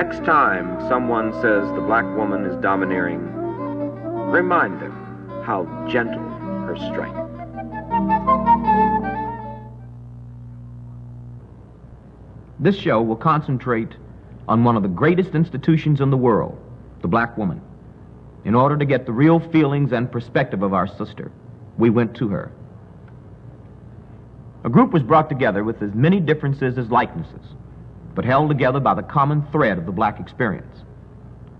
next time someone says the black woman is domineering, remind them how gentle her strength. This show will concentrate on one of the greatest institutions in the world, the black woman. In order to get the real feelings and perspective of our sister, we went to her. A group was brought together with as many differences as likenesses, but held together by the common thread of the black experience.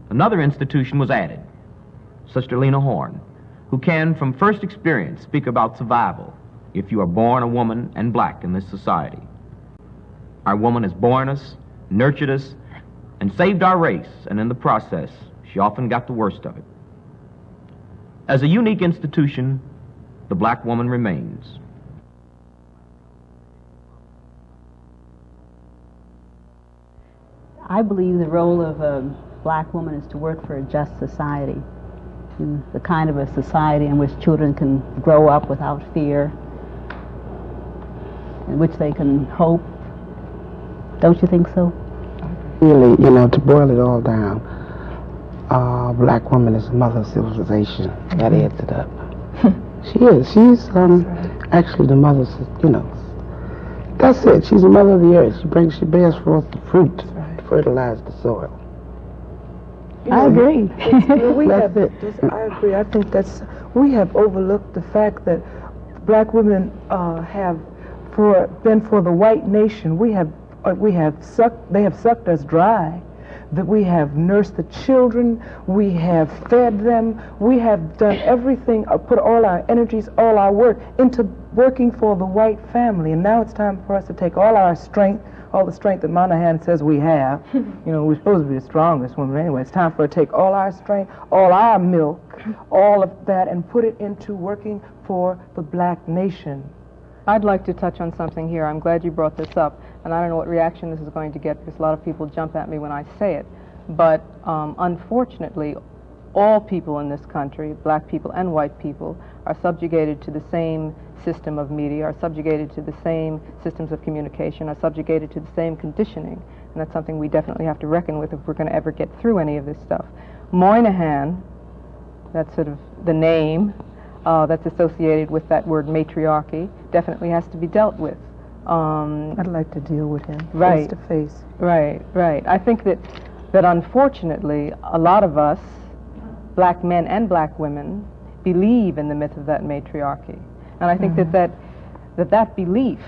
Another institution was added, Sister Lena Horne, who can, from first experience, speak about survival if you are born a woman and black in this society. Our woman has borne us, nurtured us, and saved our race, and in the process, she often got the worst of it. As a unique institution, the black woman remains. I believe the role of a black woman is to work for a just society, the kind of a society in which children can grow up without fear, in which they can hope. Don't you think so? Really, to boil it all down, black woman is the mother of civilization. That adds it up. She is. She's actually the mother, that's it. She's the mother of the earth. She bears forth the fruit to fertilize the soil. I agree. I agree. I think we have overlooked the fact that black women have been for the white nation. They have sucked us dry. That we have nursed the children, we have fed them, we have done everything, put all our energies, all our work into working for the white family. And now it's time for us to take all our strength, all the strength that Monahan says we have. We're supposed to be the strongest women anyway. It's time for us to take all our strength, all our milk, all of that, and put it into working for the black nation. I'd like to touch on something here. I'm glad you brought this up, and I don't know what reaction this is going to get because a lot of people jump at me when I say it. But unfortunately, all people in this country, black people and white people, are subjugated to the same system of media, are subjugated to the same systems of communication, are subjugated to the same conditioning. And that's something we definitely have to reckon with if we're going to ever get through any of this stuff. Moynihan, that's sort of the name that's associated with that word matriarchy, definitely has to be dealt with. I'd like to deal with him face to face. Right. I think that unfortunately a lot of us, black men and black women, believe in the myth of that matriarchy. And I think that belief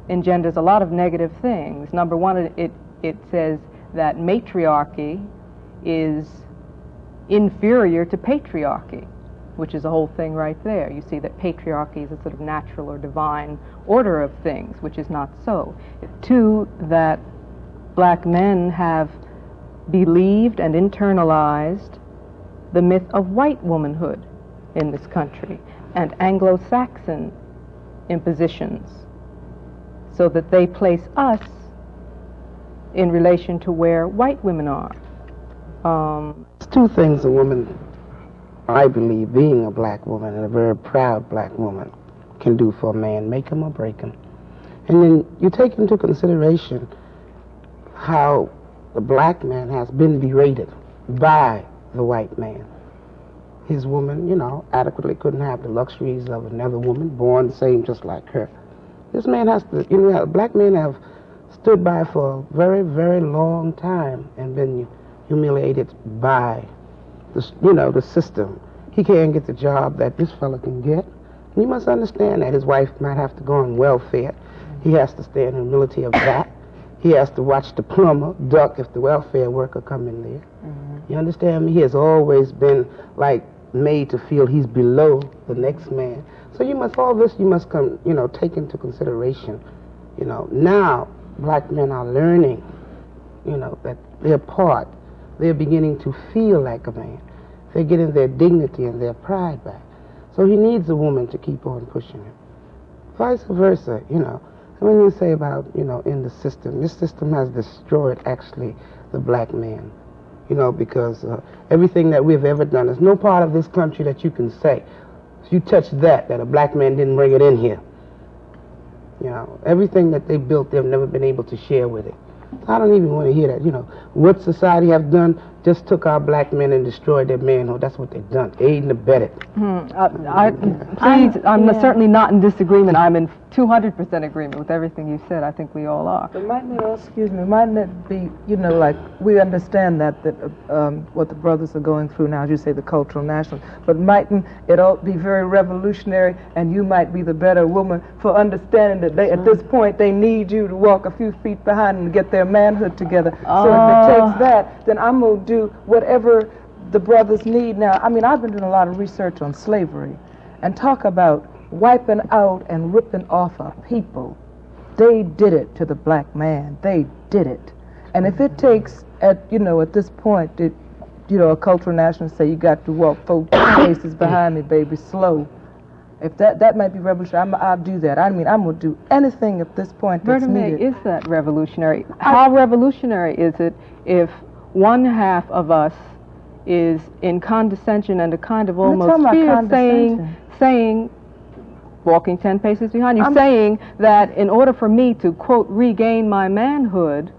engenders a lot of negative things. Number one, it says that matriarchy is inferior to patriarchy, which is a whole thing right there. You see that patriarchy is a sort of natural or divine order of things, which is not so. Two, that black men have believed and internalized the myth of white womanhood in this country and Anglo-Saxon impositions, so that they place us in relation to where white women are. There's two things a woman, I believe, being a black woman and a very proud black woman, can do for a man, make him or break him. And then you take into consideration how the black man has been berated by the white man. His woman, adequately couldn't have the luxuries of another woman, born the same just like her. This man has to, black men have stood by for a very, very long time and been humiliated by the system. He can't get the job that this fella can get. And you must understand that his wife might have to go on welfare. He has to stay in the humility of that. He has to watch the plumber duck if the welfare worker come in there. You understand me? He has always been made to feel he's below the next man. So you must come, take into consideration. Now black men are learning, that they're part. They're beginning to feel like a man. They're getting their dignity and their pride back. So he needs a woman to keep on pushing him. Vice versa, When you say about, in the system, this system has destroyed, actually, the black man. Because everything that we've ever done, there's no part of this country that you can say, if you touch that a black man didn't bring it in here. Everything that they built, they've never been able to share with it. I don't even want to hear that. You know, what society have done just took our black men and destroyed their manhood. That's what they've done, aid and abetted. I'm certainly not in disagreement. I'm in 200% agreement with everything you said. I think we all are. But mightn't it be, you know, like, we understand that what the brothers are going through now, as you say, the cultural nationalism, but mightn't it all be very revolutionary, and you might be the better woman for understanding that they, at this point, they need you to walk a few feet behind and get their manhood together. So if it takes that, then I'm going to do whatever the brothers need now. I mean, I've been doing a lot of research on slavery and talk about wiping out and ripping off a people. They did it to the black man. They did it. And if it takes, at this point, a cultural nationalist say, you got to walk 4 paces behind me, baby, slow. If that might be revolutionary, I'll do that. I mean, I'm going to do anything at this point that's Verta Mae, needed. is that revolutionary? How revolutionary is it if one half of us is in condescension and a kind of almost fear saying, walking 10 paces behind you, saying that in order for me to, quote, regain my manhood,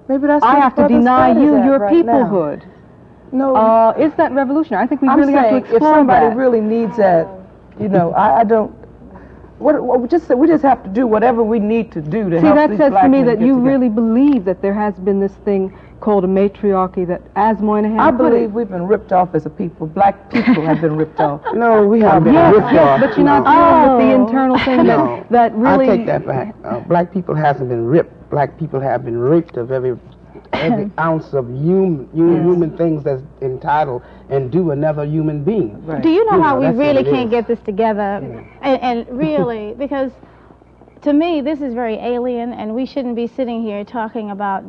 maybe that's I have to deny you your right peoplehood. No. Is that revolutionary? I think we I'm really have to saying explore if somebody that. really needs that, I don't. We just have to do whatever we need to do to help that these says black to me men that get you together. really believe that there has been this thing called a matriarchy that, as Moynihan I put believe it, we've been ripped off as a people. Black people have been ripped off. No, we haven't been ripped off. but you're not dealing with the internal thing that really... I take that back. Black people hasn't been ripped. Black people have been raped of every ounce of human things that's entitled and due another human being. Right. Do you know how we that's really what it can't is. get this together? And really, because to me, this is very alien, and we shouldn't be sitting here talking about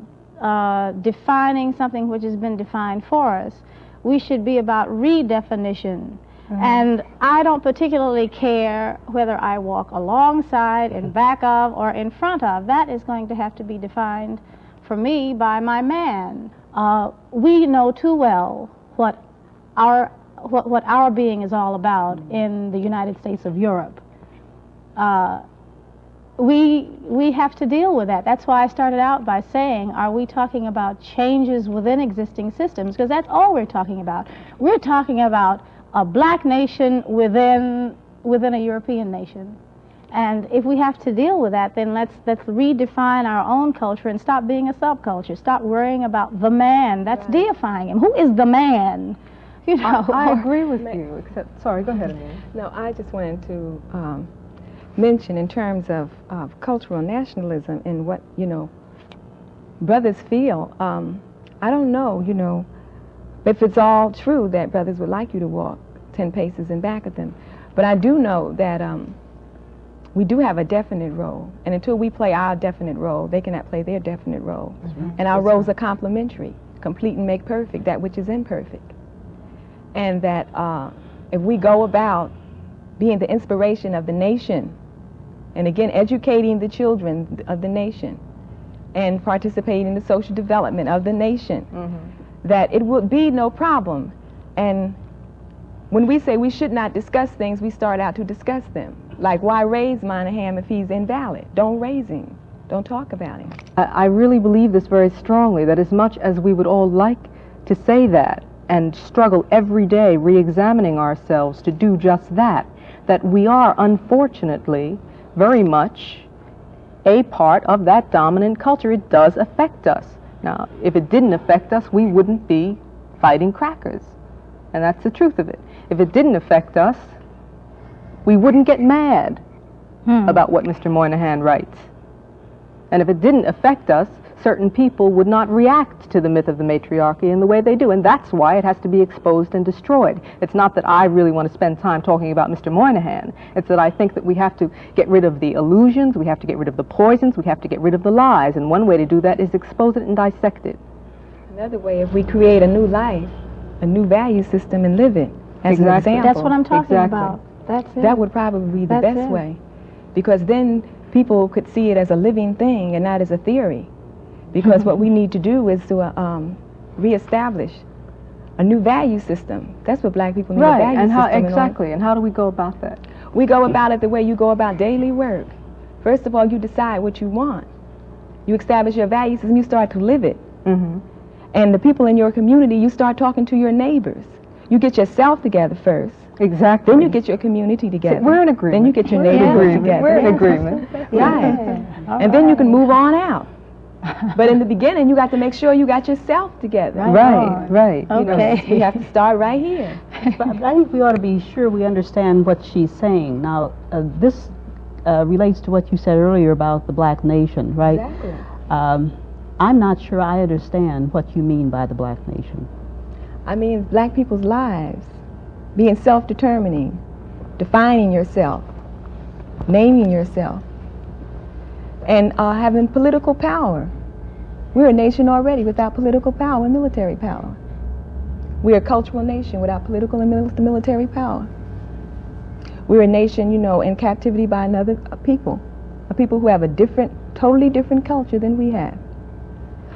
defining something which has been defined for us. We should be about redefinition. And I don't particularly care whether I walk alongside, in back of, or in front of. That is going to have to be defined for me by my man. We know too well what our being is all about in the United States of Europe. We have to deal with that. That's why I started out by saying, are we talking about changes within existing systems? Because that's all we're talking about. We're talking about a black nation within a European nation. And if we have to deal with that, then let's redefine our own culture and stop being a subculture. Stop worrying about the man. That's deifying him. Who is the man? I agree with you, except... Sorry, go ahead, Amelia. No, I just wanted to mention in terms of cultural nationalism and what, brothers feel. I don't know, if it's all true that brothers would like you to walk 10 paces in back of them. But I do know that we do have a definite role, and until we play our definite role, they cannot play their definite role. And our roles are complementary, complete and make perfect that which is imperfect. And that if we go about being the inspiration of the nation, and again, educating the children of the nation, and participating in the social development of the nation, that it would be no problem. And when we say we should not discuss things, we start out to discuss them. Like, why raise Moynihan if he's invalid? Don't raise him. Don't talk about him. I really believe this very strongly, that as much as we would all like to say that and struggle every day re-examining ourselves to do just that we are, unfortunately, very much a part of that dominant culture. It does affect us. Now, if it didn't affect us, we wouldn't be fighting crackers. And that's the truth of it. If it didn't affect us, we wouldn't get mad about what Mr. Moynihan writes. And if it didn't affect us, certain people would not react to the myth of the matriarchy in the way they do. And that's why it has to be exposed and destroyed. It's not that I really want to spend time talking about Mr. Moynihan. It's that I think that we have to get rid of the illusions, we have to get rid of the poisons, we have to get rid of the lies. And one way to do that is expose it and dissect it. Another way, if we create a new life, a new value system, and live it as an example. That's what I'm talking about. That's it. That would probably be the That's best it. way. Because then people could see it as a living thing and not as a theory. Because what we need to do is to reestablish a new value system. That's what black people need, a value and system. exactly, and how do we go about that? We go about it the way you go about daily work. First of all, you decide what you want. You establish your value system, you start to live it. And the people in your community, you start talking to your neighbors. You get yourself together first. Exactly. Then you get your community together. We're in agreement. Then you get your neighborhood together. We're in agreement. Right. And then you can move on out. But in the beginning, you got to make sure you got yourself together. Right. You know, we have to start right here. But I think we ought to be sure we understand what she's saying. Now, this relates to what you said earlier about the black nation, right? Exactly. I'm not sure I understand what you mean by the black nation. I mean, black people's lives, being self-determining, defining yourself, naming yourself, and having political power. We're a nation already without political power and military power. We're a cultural nation without political and military power. We're a nation, you know, in captivity by another people, a people who have a different, totally different culture than we have,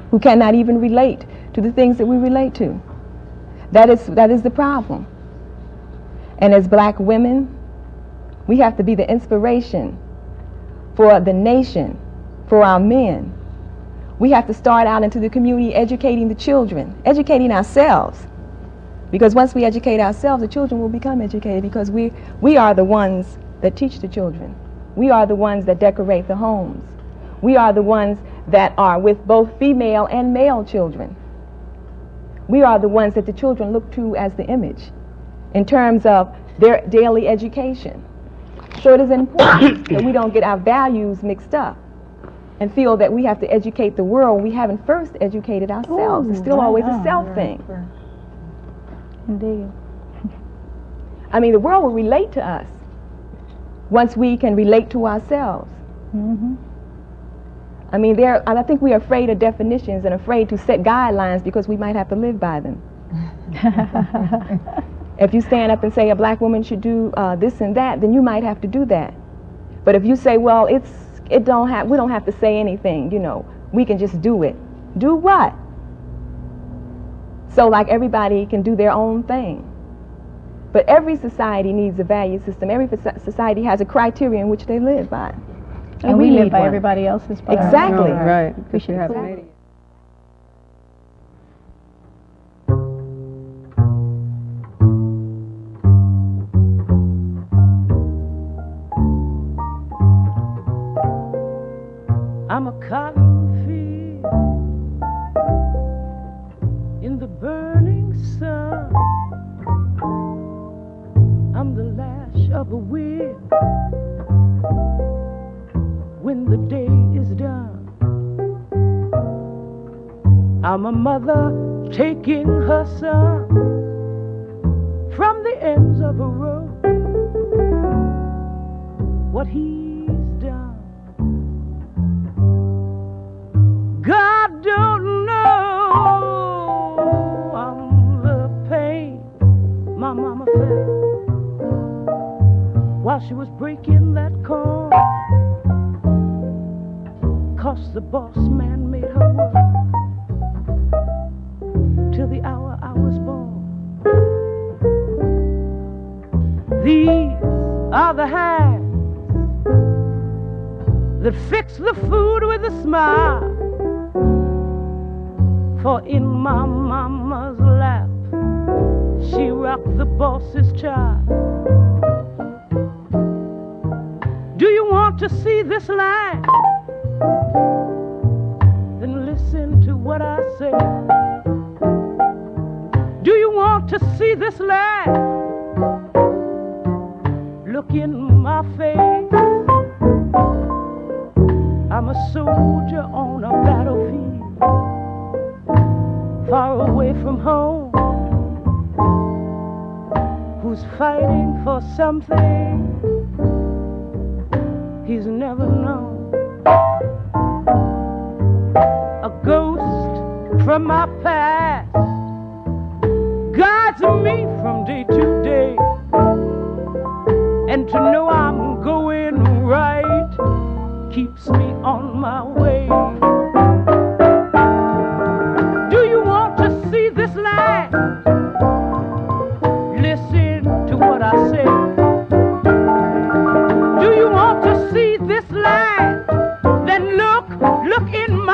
who cannot even relate to the things that we relate to. That is the problem. And as black women, we have to be the inspiration for the nation, for our men. We have to start out into the community educating the children, educating ourselves. Because once we educate ourselves, the children will become educated, because we are the ones that teach the children. We are the ones that decorate the homes. We are the ones that are with both female and male children. We are the ones that the children look to as the image in terms of their daily education. So it is important that we don't get our values mixed up and feel that we have to educate the world. We haven't first educated ourselves. It's still always a self thing. Indeed. I mean, the world will relate to us once we can relate to ourselves. I mean, I think we are afraid of definitions and afraid to set guidelines because we might have to live by them. If you stand up and say a black woman should do this and that, then you might have to do that. But if you say, well, we don't have to say anything, you know, we can just do it. Do what? So like everybody can do their own thing. But every society needs a value system. Every society has a criteria in which they live by. And we live by everybody else's. Exactly. Right. We should have made it. I'm a cotton field in the burning sun. I'm the lash of a whip when the day is done. I'm a mother taking her son from the ends of a road. What he's done, God don't know. I'm the pain my mama felt while she was breaking that corn, 'cause the boss man made her work till the hour I was born. These are the hands that fix the food with a smile, for in my mama's lap she rocked the boss's child. Do you want to see this land? Then listen to what I say. Do you want to see this land? Look in my face. I'm a soldier on a battlefield, far away from home, who's fighting for something he's never known. A ghost from my past guides me from day to day, and to know I'm going right keeps me on my way. Do you want to see this land? Listen to what I say. Do you want to see this land? Then look in my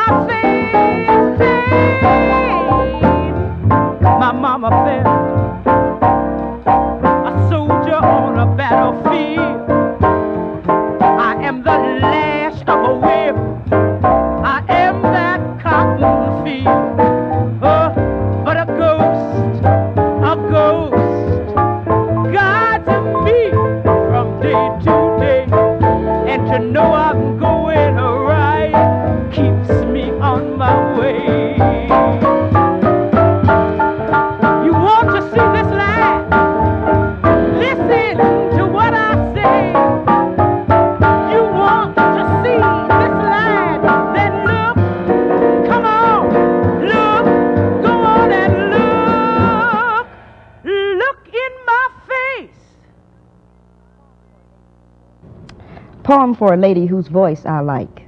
poem for a lady whose voice I like.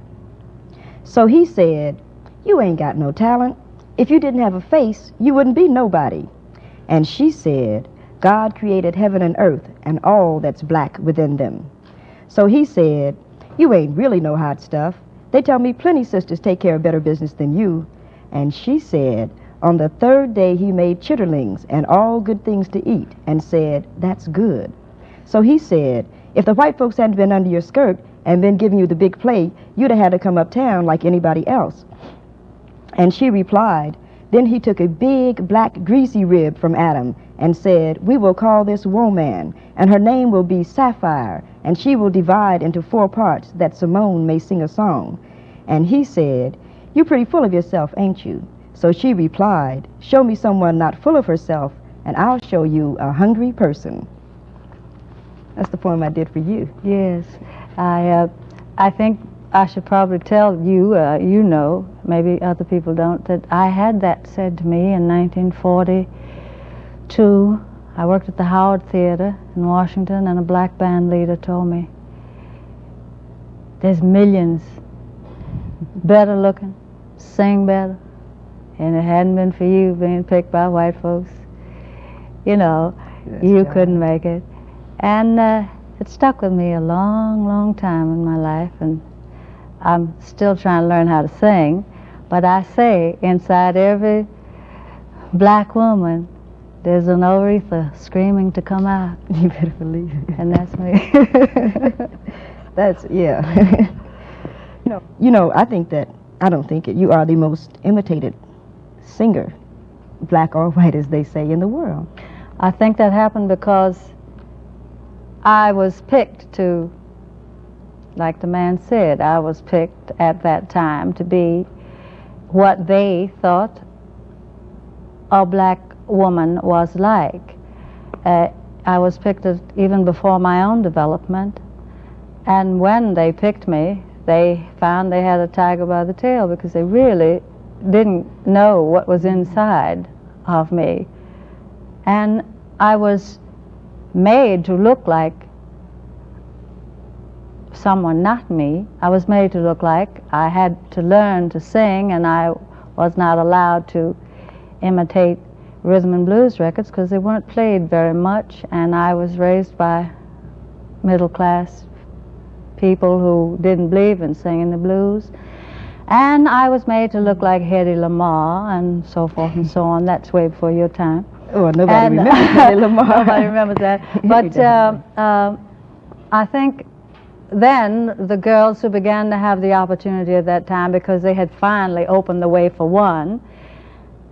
So he said, "You ain't got no talent. If you didn't have a face, you wouldn't be nobody." And she said, "God created heaven and earth and all that's black within them." So he said, "You ain't really no hot stuff. They tell me plenty sisters take care of better business than you." And she said, on the third day he made chitterlings and all good things to eat, and said, "That's good." So he said, "If the white folks hadn't been under your skirt and been giving you the big play, you'd have had to come uptown like anybody else." And she replied, "Then he took a big black greasy rib from Adam and said, 'We will call this Woman, and her name will be Sapphire, and she will divide into 4 parts that Simone may sing a song.' And he said, 'You're pretty full of yourself, ain't you?' So she replied, 'Show me someone not full of herself, and I'll show you a hungry person.'" That's the poem I did for you. Yes, I think I should probably tell you, you know, maybe other people don't, that I had that said to me in 1942. I worked at the Howard Theater in Washington, and a black band leader told me, "There's millions better looking, sing better, and it hadn't been for you being picked by white folks, you know, you couldn't make it." And it stuck with me a long, long time in my life, and I'm still trying to learn how to sing, but I say inside every black woman, there's an Aretha screaming to come out. You better believe it. And that's me. That's, yeah. You know, I don't think it, you are the most imitated singer, black or white, as they say, in the world. I think that happened because I was picked to, like the man said, I was picked at that time to be what they thought a black woman was like. I was picked even before my own development, and when they picked me, they found they had a tiger by the tail, because they really didn't know what was inside of me. And I was made to look like someone not me. I was made to look like I had to learn to sing, and I was not allowed to imitate rhythm and blues records because they weren't played very much, and I was raised by middle-class people who didn't believe in singing the blues. And I was made to look like Hedy Lamarr and so forth and so on. That's way before your time. Oh, nobody remembers Hedy Lamarr. Nobody remembers that. But I think then the girls who began to have the opportunity at that time, because they had finally opened the way for one,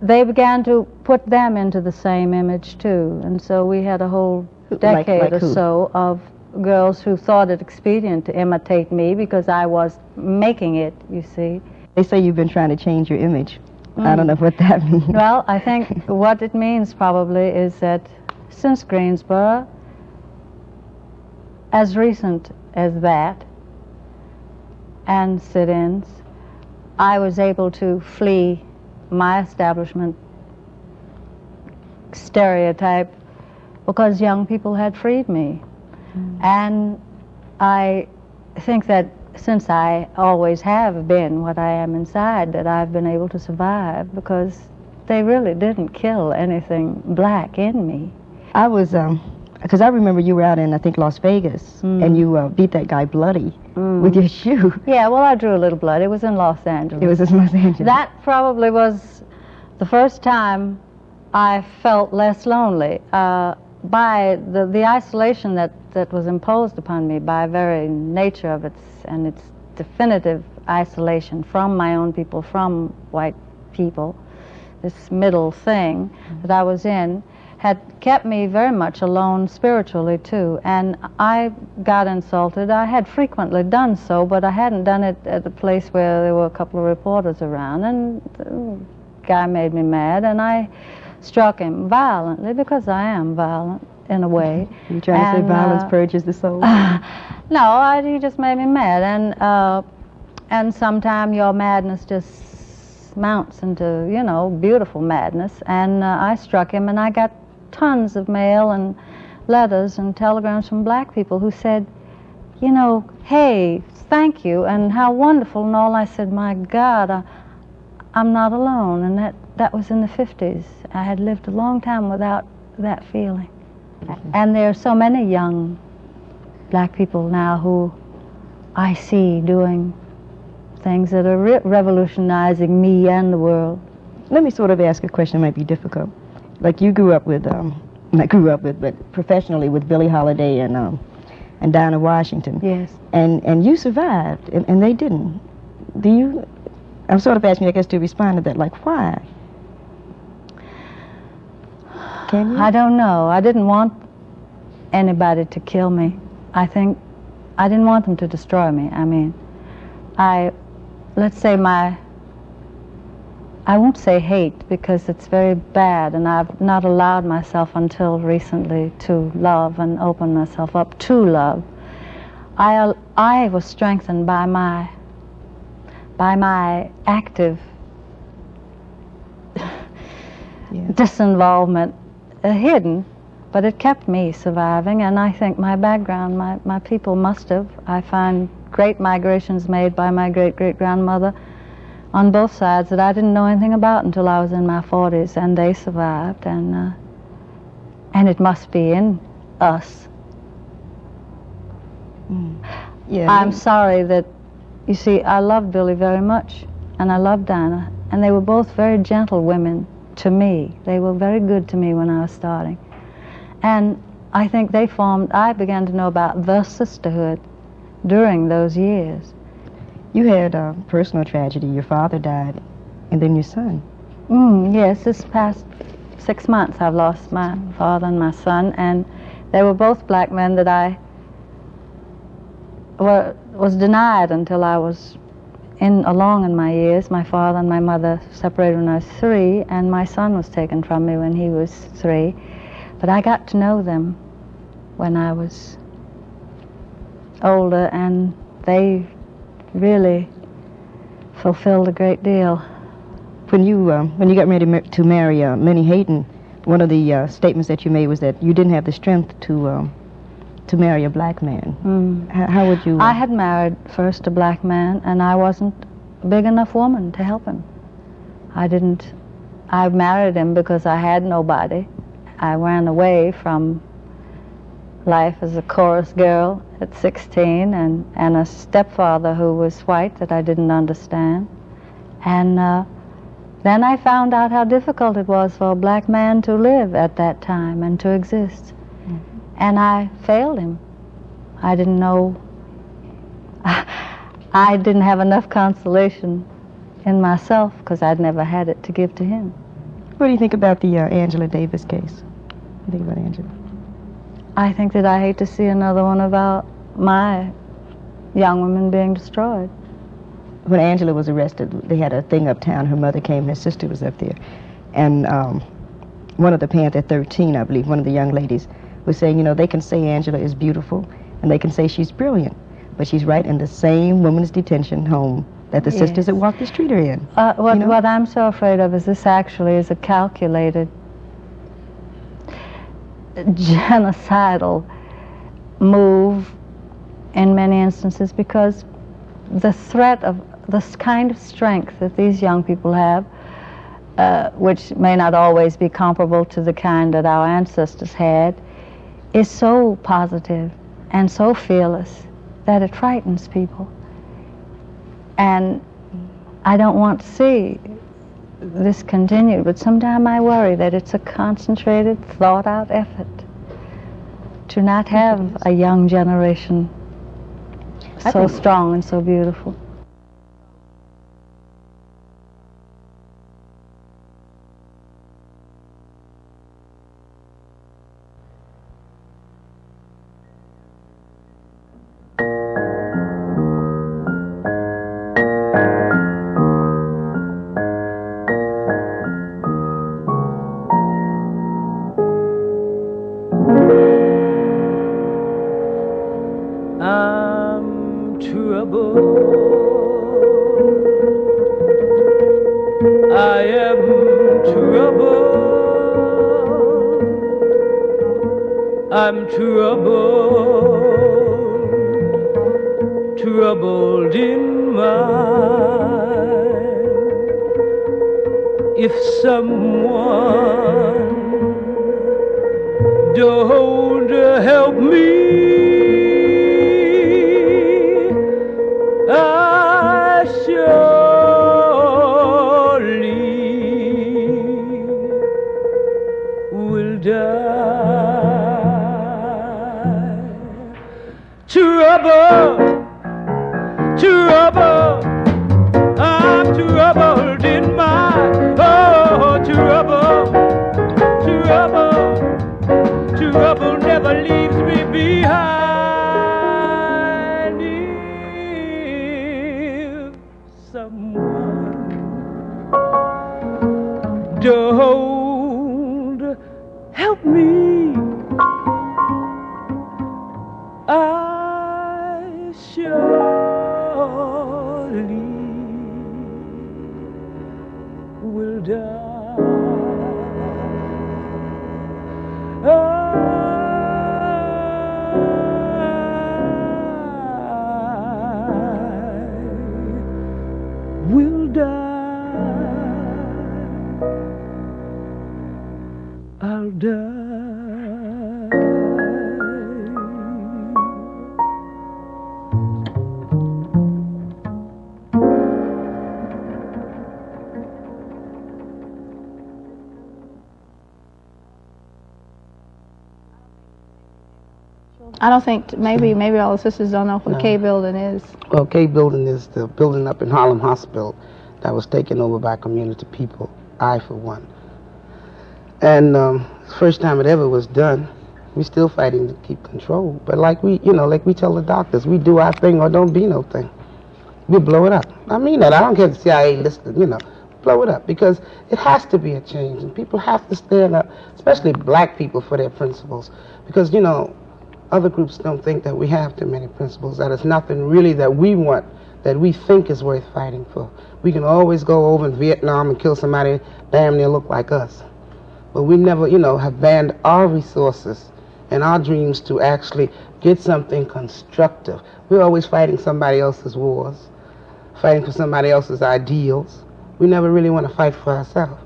they began to put them into the same image too. And so we had a whole decade or so of girls who thought it expedient to imitate me because I was making it, you see. They say you've been trying to change your image. I don't know what that means. Well, I think what it means probably is that since Greensboro, as recent as that, and sit-ins, I was able to flee my establishment stereotype because young people had freed me. And I think that since I always have been what I am inside, that I've been able to survive because they really didn't kill anything black in me. I was, because I remember you were out in, I think, Las Vegas, and you beat that guy bloody with your shoe. Yeah, well, I drew a little blood. It was in Los Angeles. It was in Los Angeles. That probably was the first time I felt less lonely. By the isolation that was imposed upon me by very nature of its definitive isolation from my own people, from white people, this middle thing that I was in, had kept me very much alone spiritually too. And I got insulted. I had frequently done so, but I hadn't done it at a place where there were a couple of reporters around, and the guy made me mad, and I struck him violently, because I am violent in a way. You trying to say violence purges the soul? No, he just made me mad, and sometimes your madness just mounts into, you know, beautiful madness. And I struck him, and I got tons of mail and letters and telegrams from black people who said, you know, hey, thank you, and how wonderful, and all. I said, my God, I'm not alone, and that was in the 50s. I had lived a long time without that feeling. And there are so many young black people now who I see doing things that are revolutionizing me and the world. Let me sort of ask a question that might be difficult. Like you grew up with, not grew up with, but professionally with Billie Holiday and Dinah Washington. Yes. And you survived, and they didn't. Do you, I'm sort of asking you, I guess, to respond to that, like why? Can you? I don't know. I didn't want anybody to kill me. I think I didn't want them to destroy me. I mean, let's say I won't say hate because it's very bad, and I've not allowed myself until recently to love and open myself up to love. I was strengthened by my active disinvolvement, hidden, but it kept me surviving, and I think my background, my people must have. I find great migrations made by my great-great-grandmother on both sides that I didn't know anything about until I was in my 40s, and they survived, and it must be in us. Yeah. I'm sorry that, you see, I loved Billie very much, and I loved Dinah, and they were both very gentle women to me. They were very good to me when I was starting. And I think I began to know about the sisterhood during those years. You had a personal tragedy. Your father died, and then your son. Yes, this past 6 months I've lost my father and my son, and they were both black men that I was denied until I was along in my years. My father and my mother separated when I was 3, and my son was taken from me when he was 3. But I got to know them when I was older, and they really fulfilled a great deal. When you got ready to marry Minnie Hayden, one of the statements that you made was that you didn't have the strength to marry a black man. How would you? I had married first a black man, and I wasn't a big enough woman to help him. I married him because I had nobody. I ran away from life as a chorus girl at 16, and a stepfather who was white that I didn't understand. And then I found out how difficult it was for a black man to live at that time and to exist. And I failed him. I didn't know, I didn't have enough consolation in myself because I'd never had it to give to him. What do you think about the Angela Davis case? What do you think about Angela? I think that I hate to see another one about my young women being destroyed. When Angela was arrested, they had a thing uptown. Her mother came, her sister was up there. And one of the parents at 13, I believe, one of the young ladies, was saying, you know, they can say Angela is beautiful, and they can say she's brilliant, but she's right in the same women's detention home that the sisters that walked the street are in. What I'm so afraid of is this actually is a calculated genocidal move in many instances, because the threat of this kind of strength that these young people have, which may not always be comparable to the kind that our ancestors had, is so positive and so fearless that it frightens people. And I don't want to see this continue, but sometimes I worry that it's a concentrated, thought-out effort to not have a young generation so strong and so beautiful. I'm troubled troubled in mind. If someone don't help me, I surely will die. Trouble, trouble, I'm troubled in mind. Oh, trouble, trouble, trouble never leaves me behind. If someone don't help me, I surely will die. I will die. I'll die. I don't think, maybe all the sisters don't know what K building is. Well, K building is the building up in Harlem Hospital that was taken over by community people, I for one. And first time it ever was done. We're still fighting to keep control. But like we tell the doctors, we do our thing or don't be no thing. We blow it up. I mean that. I don't care if the CIA listening, blow it up, because it has to be a change, and people have to stand up, especially black people, for their principles. Because, other groups don't think that we have too many principles, that it's nothing really that we want, that we think is worth fighting for. We can always go over in Vietnam and kill somebody damn near look like us. But we never, have banned our resources and our dreams to actually get something constructive. We're always fighting somebody else's wars, fighting for somebody else's ideals. We never really want to fight for ourselves.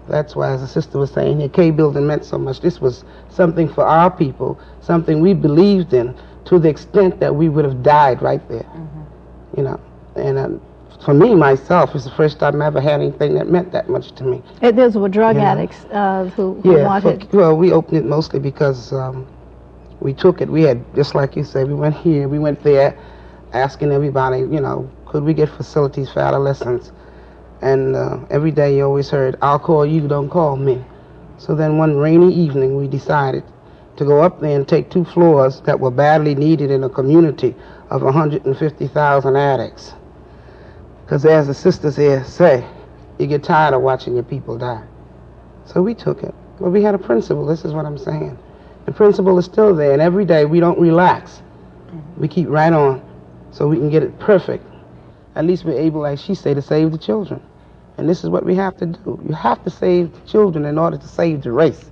That's why, as the sister was saying here, K building meant so much. This was something for our people, something we believed in, to the extent that we would have died right there. And for me, myself, it's the first time I ever had anything that meant that much to me. Those were drug addicts who wanted. Well, we opened it mostly because we took it. We had, just like you said, we went here, we went there, asking everybody, could we get facilities for adolescents? And every day you always heard, I'll call you, don't call me. So then one rainy evening we decided to go up there and take 2 floors that were badly needed in a community of 150,000 addicts. Because as the sisters here say, you get tired of watching your people die. So we took it. But we had a principle, this is what I'm saying. The principle is still there, and every day we don't relax. We keep right on so we can get it perfect. At least we're able, like she said, to save the children. And this is what we have to do. You have to save the children in order to save the race.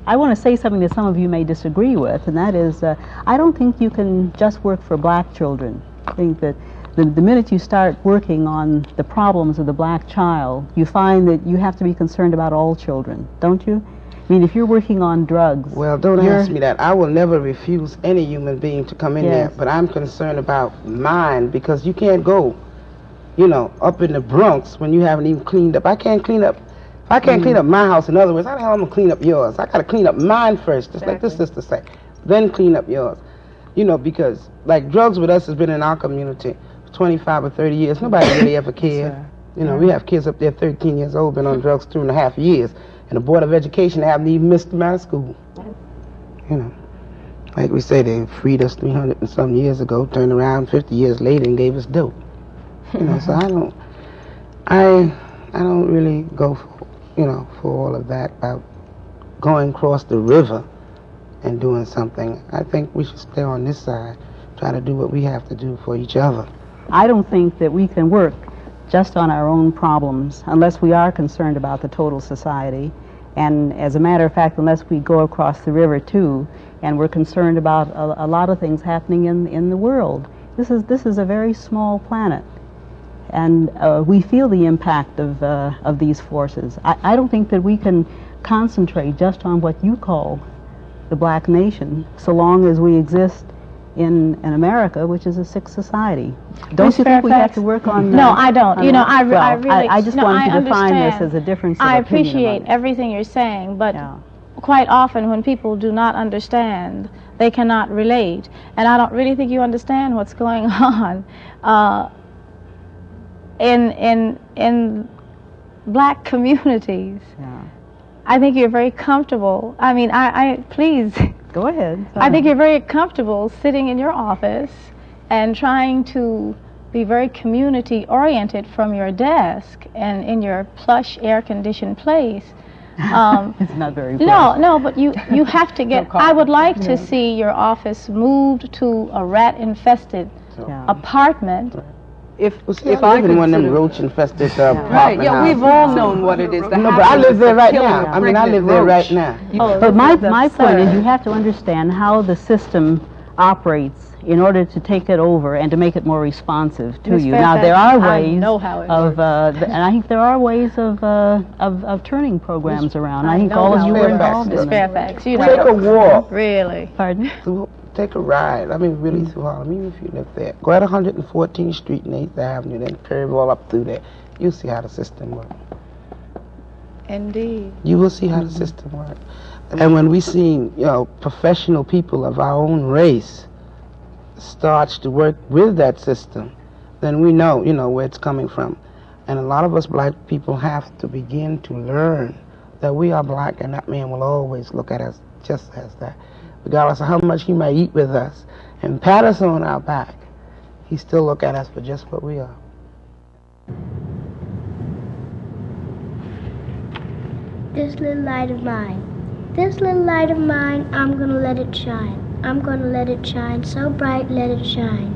I want to say something that some of you may disagree with, and that is, I don't think you can just work for black children. I think that the minute you start working on the problems of the black child, you find that you have to be concerned about all children, don't you? I mean, if you're working on drugs... Well, don't ask me that. I will never refuse any human being to come in there, but I'm concerned about mine, because you can't go, up in the Bronx when you haven't even cleaned up. I can't clean up. If I can't clean up my house, in other words, how the hell am I going to clean up yours? I got to clean up mine first, just like this sister said. Then clean up yours. Because, like, drugs with us has been in our community for 25 or 30 years. Nobody really ever cared. We have kids up there 13 years old, been on drugs 2.5 years. And the Board of Education haven't even missed them out of school. Like we say, they freed us 300 and some years ago, turned around 50 years later and gave us dope. So I don't really go for, for all of that about going across the river and doing something. I think we should stay on this side, try to do what we have to do for each other. I don't think that we can work just on our own problems unless we are concerned about the total society. And as a matter of fact, unless we go across the river too, and we're concerned about a lot of things happening in the world. This is a very small planet, and we feel the impact of these forces. I don't think that we can concentrate just on what you call the black nation, so long as we exist in America, which is a sick society. Don't you think we have to work on? No, I don't. You know, I really. I just wanted to define this as a difference. I appreciate everything you're saying, but quite often when people do not understand, they cannot relate, and I don't really think you understand what's going on in black communities. Yeah. I think you're very comfortable. I mean, please. Go ahead. I think you're very comfortable sitting in your office and trying to be very community-oriented from your desk and in your plush, air-conditioned place. It's not very plush. No, but you have to get... I would like to see your office moved to a rat-infested apartment. If I live in one of them roach-infested apartment right, yeah, we've all known what it is. No, but I live there right now. I mean, I live there right now. But my point is, you have to understand how the system operates in order to take it over and to make it more responsive to you. Now, there are ways of, and I think there are ways of turning programs around. I think all of you were involved in Fairfax. Take a walk. Really? Pardon? Take a ride. I mean, really through Harlem, even if you live there. Go at 114th Street and 8th Avenue, then curve all up through there. You'll see how the system works. Indeed. You will see how the system works. And when we see, professional people of our own race starts to work with that system, then we know, where it's coming from. And a lot of us black people have to begin to learn that we are black, and that man will always look at us just as that. Regardless of how much he might eat with us and pat us on our back, he still look at us for just what we are. This little light of mine, this little light of mine, I'm gonna let it shine. I'm gonna let it shine so bright, let it shine.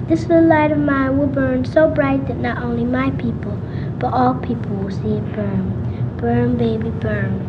This little light of mine will burn so bright that not only my people, but all people will see it burn. Burn, baby, burn.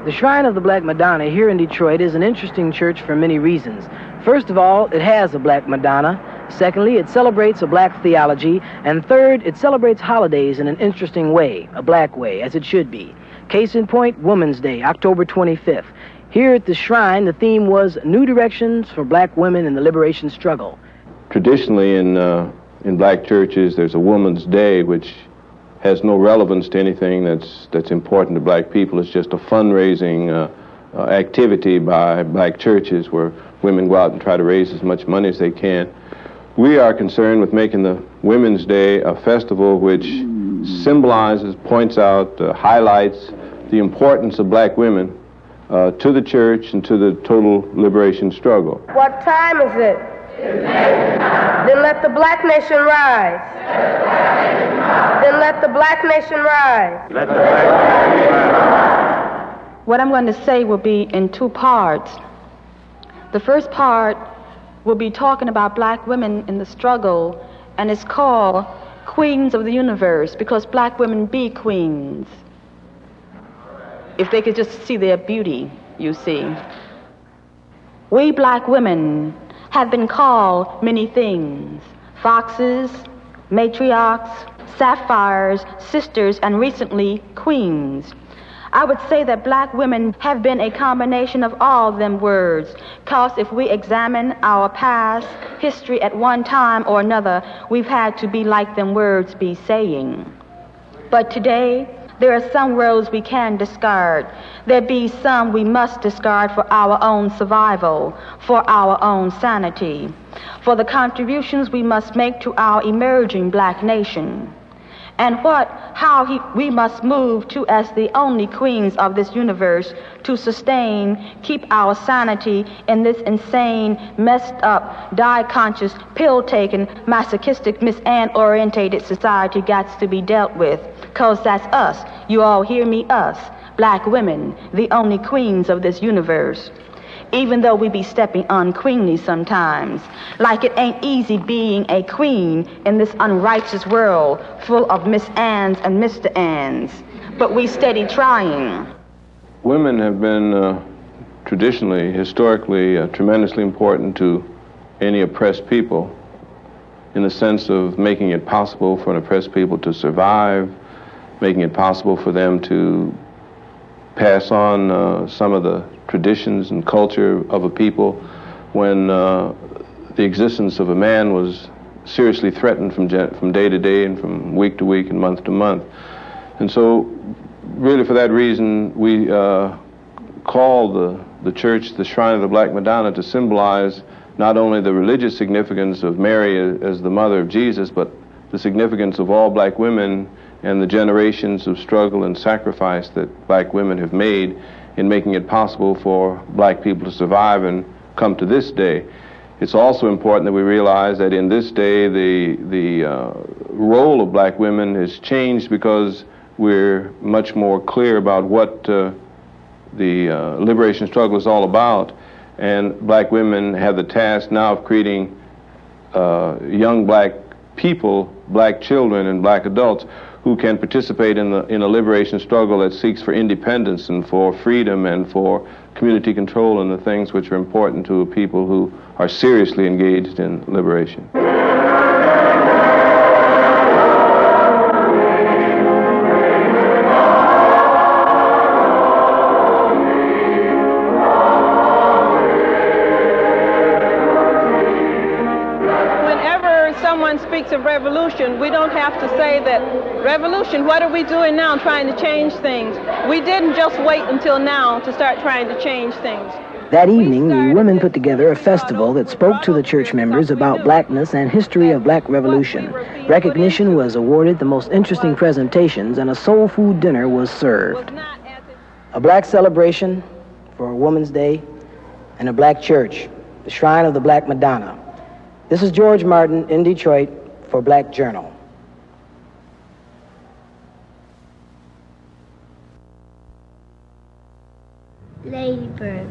The Shrine of the Black Madonna here in Detroit is an interesting church for many reasons. First of all, it has a Black Madonna. Secondly, it celebrates a black theology. And third, it celebrates holidays in an interesting way, a black way, as it should be. Case in point, Women's Day, October 25th. Here at the shrine, the theme was New Directions for Black Women in the Liberation Struggle. Traditionally in black churches, there's a Women's Day, which has no relevance to anything that's important to black people. It's just a fundraising activity by black churches where women go out and try to raise as much money as they can. We are concerned with making the Women's Day a festival which symbolizes, points out, highlights the importance of black women to the church and to the total liberation struggle. What time is it? Then let the black nation rise. Then let the black nation rise. Let the black nation rise. What I'm going to say will be in two parts. The first part will be talking about black women in the struggle, and it's called Queens of the Universe, because black women be queens. If they could just see their beauty, you see. We black women have been called many things: foxes, matriarchs, sapphires, sisters, and recently queens. I would say that black women have been a combination of all them words, because if we examine our past history at one time or another, we've had to be like them words be saying. But today, there are some words we can discard. There be some we must discard for our own survival, for our own sanity, for the contributions we must make to our emerging black nation. And we must move to as the only queens of this universe to sustain, keep our sanity in this insane, messed up, die-conscious, pill-taking, masochistic, misan-orientated society gots to be dealt with. 'Cause that's us. You all hear me? Us. Black women, the only queens of this universe. Even though we be stepping unqueenly sometimes, like it ain't easy being a queen in this unrighteous world full of Miss Anns and Mr. Anns, but we steady trying. Women have been traditionally, historically, tremendously important to any oppressed people in the sense of making it possible for an oppressed people to survive, making it possible for them to pass on some of the traditions and culture of a people when the existence of a man was seriously threatened from day to day and from week to week and month to month. And so really for that reason we call the church the Shrine of the Black Madonna to symbolize not only the religious significance of Mary as the mother of Jesus, but the significance of all black women and the generations of struggle and sacrifice that black women have made in making it possible for black people to survive and come to this day. It's also important that we realize that in this day the role of black women has changed because we're much more clear about what the liberation struggle is all about, and black women have the task now of creating young black people, black children and black adults who can participate in a liberation struggle that seeks for independence and for freedom and for community control and the things which are important to people who are seriously engaged in liberation. Speaks of revolution, we don't have to say that revolution, what are we doing now trying to change things? We didn't just wait until now to start trying to change things. That evening, the women put together a festival that spoke to the church members about blackness and history of black revolution. Recognition was awarded the most interesting presentations, and a soul food dinner was served. A black celebration for Women's Day and a black church, the Shrine of the Black Madonna. This is George Martin in Detroit for Black Journal. Ladybird.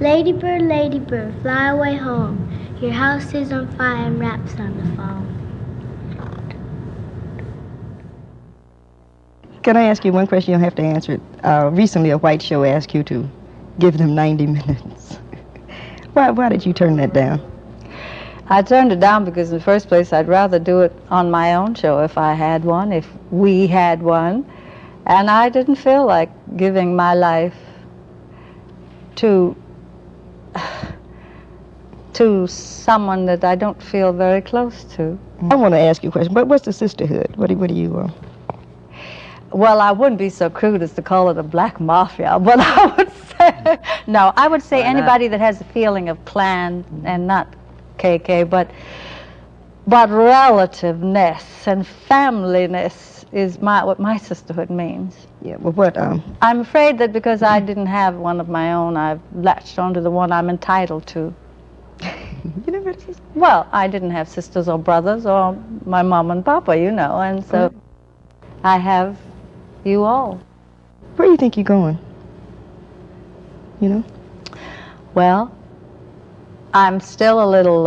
Ladybird, ladybird, fly away home. Your house is on fire and raps on the phone. Can I ask you one question? You'll have to answer it. Recently, a white show asked you to give them 90 minutes. Why did you turn that down? I turned it down because in the first place, I'd rather do it on my own show if I had one, if we had one. And I didn't feel like giving my life to someone that I don't feel very close to. I want to ask you a question. What's the sisterhood? What do you... Well, I wouldn't be so crude as to call it a black mafia, but I would say, no, I would say anybody that has a feeling of clan and not KK, but relativeness and familyness is what my sisterhood means. Yeah, well, what, I'm afraid that because I didn't have one of my own, I've latched onto the one I'm entitled to. You never had a sister? Well, I didn't have sisters or brothers or my mom and papa, you know, and so I have you all. Where do you think you're going? You know? Well, I'm still a little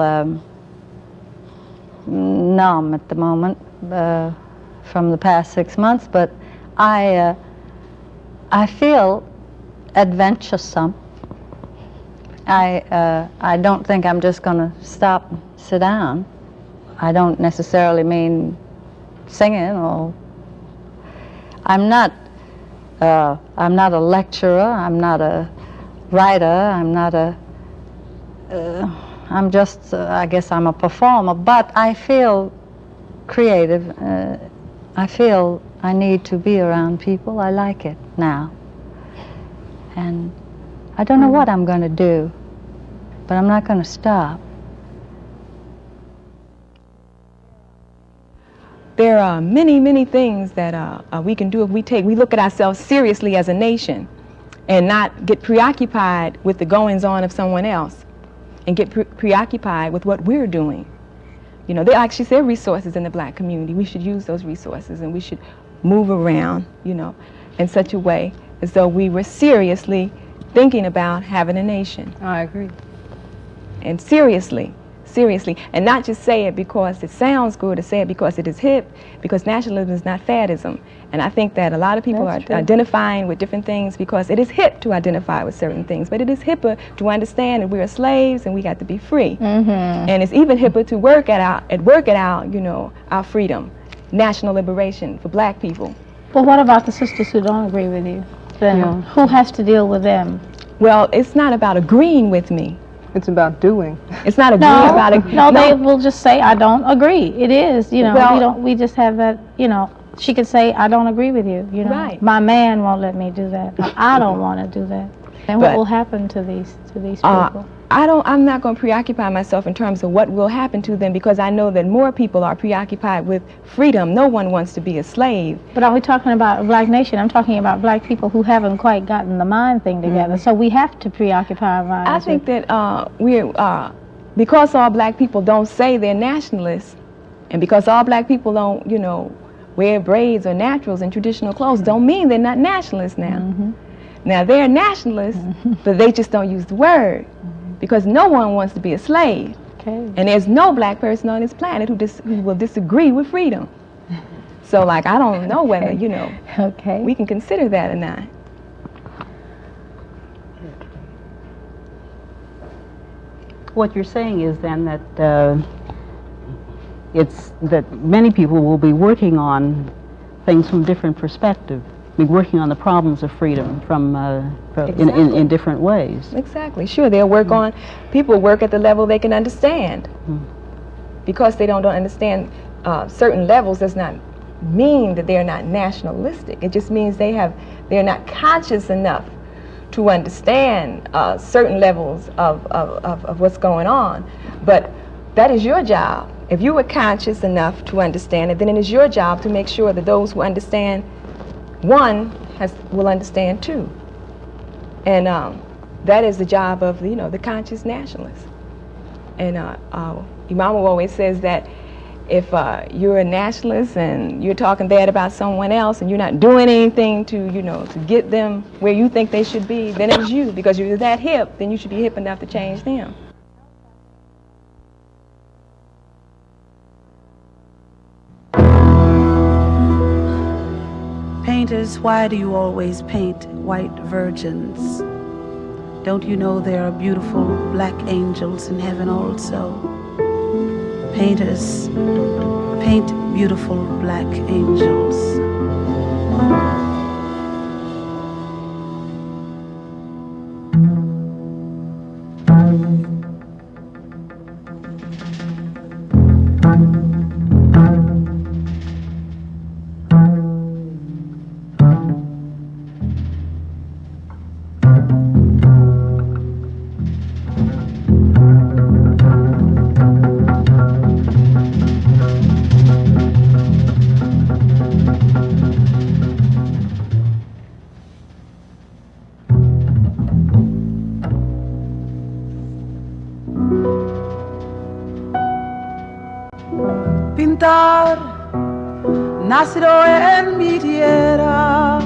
numb at the moment from the past 6 months, but I feel adventuresome. I don't think I'm just going to sit down. I don't necessarily mean singing or... I'm not a lecturer, I'm not a writer, I'm not a... I'm just, I guess I'm a performer, but I feel creative. I feel I need to be around people. I like it now. And I don't know what I'm going to do, but I'm not going to stop. There are many, many things that we can do if we look at ourselves seriously as a nation and not get preoccupied with the goings-on of someone else and get preoccupied with what we're doing. You know, there actually are resources in the black community. We should use those resources and we should move around, you know, in such a way as though we were seriously thinking about having a nation. I agree. And seriously, and not just say it because it sounds good, or say it because it is hip, because nationalism is not faddism. And I think that a lot of people are identifying with different things because it is hip to identify with certain things, but it is hipper to understand that we are slaves and we got to be free. And it's even hipper to work it out, you know, our freedom, national liberation for black people. But what about the sisters who don't agree with you? Then who has to deal with them? Well, it's not about agreeing with me. It's about doing. It's not agreeing about it. No, they will just say, I don't agree. It is, you know, well, we just have that, you know, she could say, I don't agree with you, you know. Right. My man won't let me do that. I don't want to do that. And what will happen to these people? I'm not going to preoccupy myself in terms of what will happen to them because I know that more people are preoccupied with freedom. No one wants to be a slave. But are we talking about a black nation? I'm talking about black people who haven't quite gotten the mind thing together. So we have to preoccupy our minds. I think that because all black people don't say they're nationalists, and because all black people don't, you know, wear braids or naturals and traditional clothes, don't mean they're not nationalists now. Now they're nationalists, but they just don't use the word. Because no one wants to be a slave. And there's no black person on this planet who will disagree with freedom. So, like, I don't know whether, you know, we can consider that or not. What you're saying is then that it's that many people will be working on things from different perspectives. Be working on the problems of freedom from in different ways. Exactly. Sure, they'll work on, people work at the level they can understand. Because they don't understand certain levels does not mean that they're not nationalistic. It just means they're not conscious enough to understand certain levels of what's going on. But that is your job. If you were conscious enough to understand it, then it is your job to make sure that those who understand one will understand two, and that is the job of the conscious nationalist. And Imam always says that if you're a nationalist and you're talking bad about someone else and you're not doing anything to to get them where you think they should be, then it's you, because you're that hip. Then you should be hip enough to change them. Painted Painters, why do you always paint white virgins? Don't you know there are beautiful black angels in heaven also? Painters, paint beautiful black angels. Pintar, nacido en mi tierra,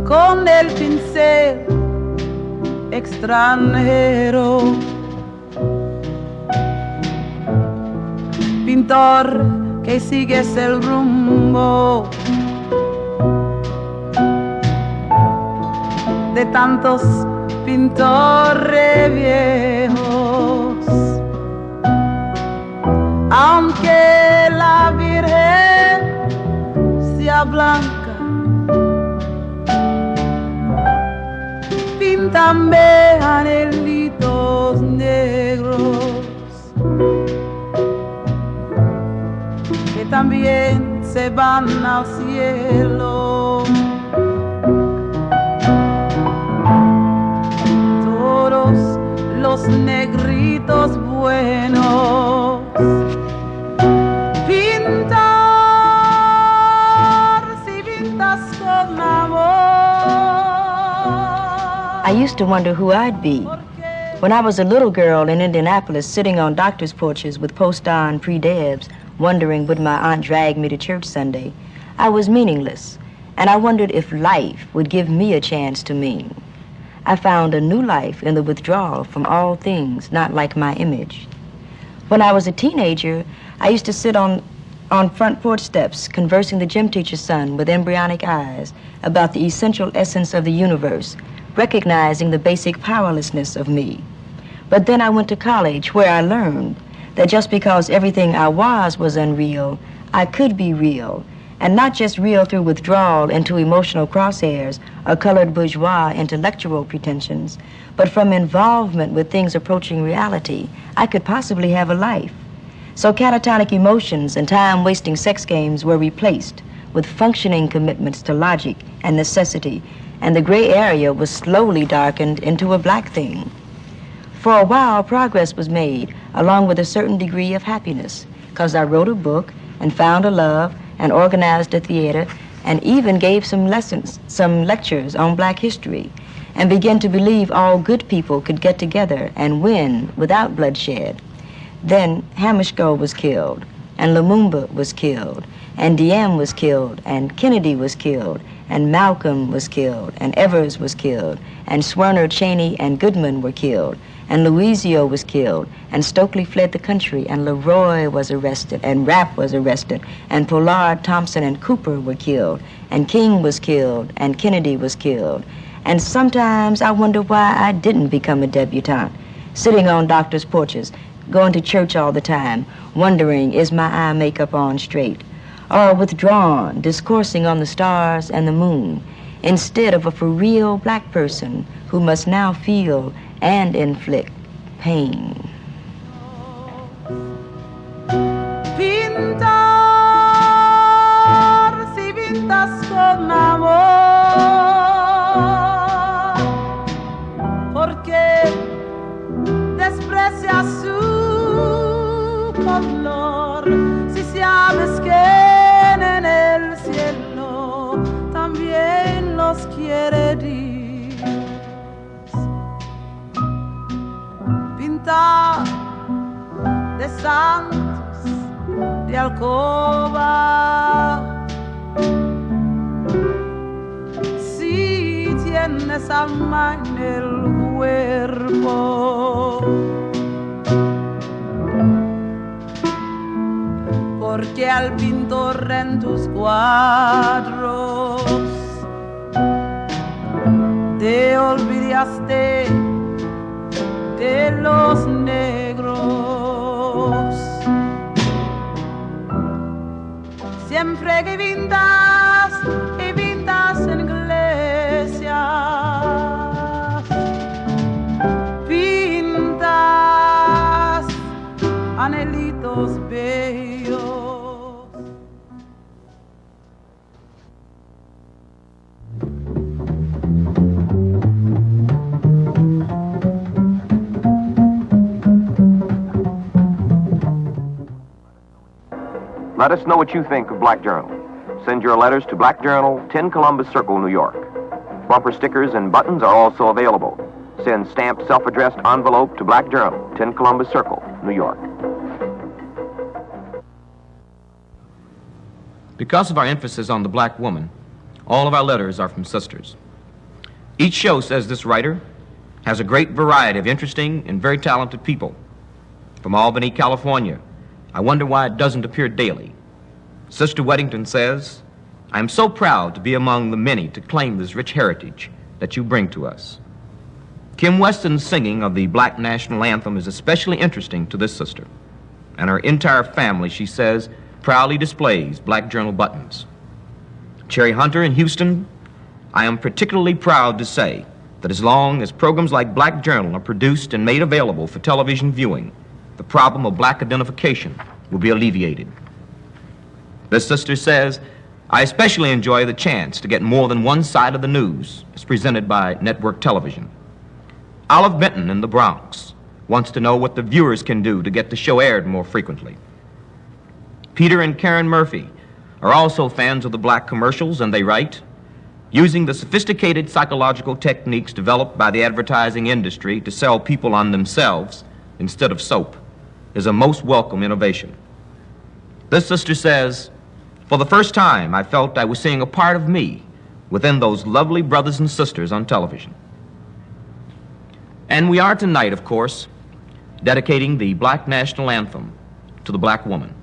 con el pincel extranjero. Pintor que sigues el rumbo de tantos pintores viejos. Aunque la Virgen sea blanca, píntame anhelitos negros que también se van al cielo. Todos los negritos buenos. I used to wonder who I'd be. When I was a little girl in Indianapolis, sitting on doctors' porches with post-on pre-debs, wondering would my aunt drag me to church Sunday, I was meaningless, and I wondered if life would give me a chance to mean. I found a new life in the withdrawal from all things not like my image. When I was a teenager, I used to sit on front porch steps, conversing the gym teacher's son with embryonic eyes about the essential essence of the universe, recognizing the basic powerlessness of me. But then I went to college, where I learned that just because everything I was unreal, I could be real, and not just real through withdrawal into emotional crosshairs or colored bourgeois intellectual pretensions, but from involvement with things approaching reality, I could possibly have a life. So catatonic emotions and time-wasting sex games were replaced with functioning commitments to logic and necessity, and the gray area was slowly darkened into a black thing. For a while, progress was made, along with a certain degree of happiness, because I wrote a book and found a love and organized a theater and even gave some lectures on black history, and began to believe all good people could get together and win without bloodshed. Then Hamishko was killed, and Lumumba was killed, and Diem was killed, and Kennedy was killed, and Malcolm was killed, and Evers was killed, and Swerner, Cheney, and Goodman were killed, and Louisio was killed, and Stokely fled the country, and LeRoi was arrested, and Rapp was arrested, and Pollard, Thompson, and Cooper were killed, and King was killed, and Kennedy was killed. And sometimes I wonder why I didn't become a debutante, sitting on doctors' porches, going to church all the time, wondering, is my eye makeup on straight? Or withdrawn, discoursing on the stars and the moon, instead of a for real black person who must now feel and inflict pain. Pintar si pintas con amor, porque desprecias su color, si sabes que en el cielo también los quiere Dios. Pintar de santos de alcoba, si tienes alma en el cuerpo, porque que al pintor en tus cuadros te olvidaste de los negros. Siempre que pintas en iglesias, pintas anhelitos bellos. Let us know what you think of Black Journal. Send your letters to Black Journal, 10 Columbus Circle, New York. Bumper stickers and buttons are also available. Send stamped self-addressed envelope to Black Journal, 10 Columbus Circle, New York. Because of our emphasis on the black woman, all of our letters are from sisters. Each show, says this writer, has a great variety of interesting and very talented people. From Albany, California, I wonder why it doesn't appear daily. Sister Weddington says, I am so proud to be among the many to claim this rich heritage that you bring to us. Kim Weston's singing of the Black National Anthem is especially interesting to this sister, and her entire family, she says, proudly displays Black Journal buttons. Cherry Hunter in Houston, I am particularly proud to say that as long as programs like Black Journal are produced and made available for television viewing, the problem of black identification will be alleviated. This sister says, I especially enjoy the chance to get more than one side of the news as presented by network television. Olive Benton in the Bronx wants to know what the viewers can do to get the show aired more frequently. Peter and Karen Murphy are also fans of the black commercials, and they write, using the sophisticated psychological techniques developed by the advertising industry to sell people on themselves instead of soap is a most welcome innovation. This sister says, for the first time, I felt I was seeing a part of me within those lovely brothers and sisters on television. And we are tonight, of course, dedicating the Black National Anthem to the black woman.